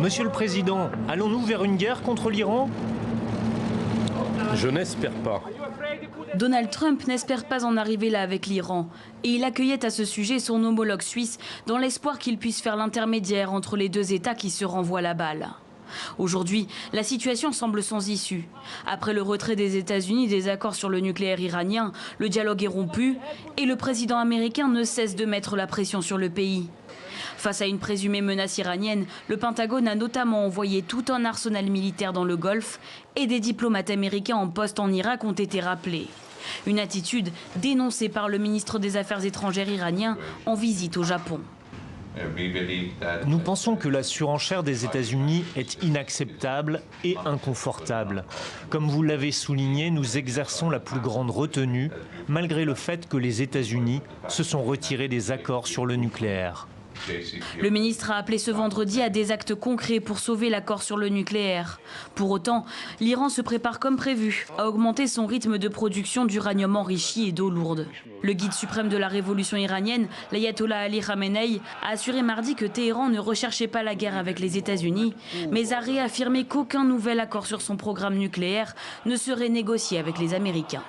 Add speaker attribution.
Speaker 1: Monsieur le Président, allons-nous vers une guerre contre l'Iran?
Speaker 2: Je n'espère pas.
Speaker 3: Donald Trump n'espère pas en arriver là avec l'Iran. Et il accueillait à ce sujet son homologue suisse dans l'espoir qu'il puisse faire l'intermédiaire entre les deux États qui se renvoient la balle. Aujourd'hui, la situation semble sans issue. Après le retrait des États-Unis des accords sur le nucléaire iranien, le dialogue est rompu et le président américain ne cesse de mettre la pression sur le pays. Face à une présumée menace iranienne, le Pentagone a notamment envoyé tout un arsenal militaire dans le Golfe et des diplomates américains en poste en Irak ont été rappelés. Une attitude dénoncée par le ministre des Affaires étrangères iranien en visite au Japon.
Speaker 1: Nous pensons que la surenchère des États-Unis est inacceptable et inconfortable. Comme vous l'avez souligné, nous exerçons la plus grande retenue, malgré le fait que les États-Unis se sont retirés des accords sur le nucléaire.
Speaker 3: Le ministre a appelé ce vendredi à des actes concrets pour sauver l'accord sur le nucléaire. Pour autant, l'Iran se prépare comme prévu à augmenter son rythme de production d'uranium enrichi et d'eau lourde. Le guide suprême de la révolution iranienne, l'ayatollah Ali Khamenei, a assuré mardi que Téhéran ne recherchait pas la guerre avec les États-Unis, mais a réaffirmé qu'aucun nouvel accord sur son programme nucléaire ne serait négocié avec les Américains.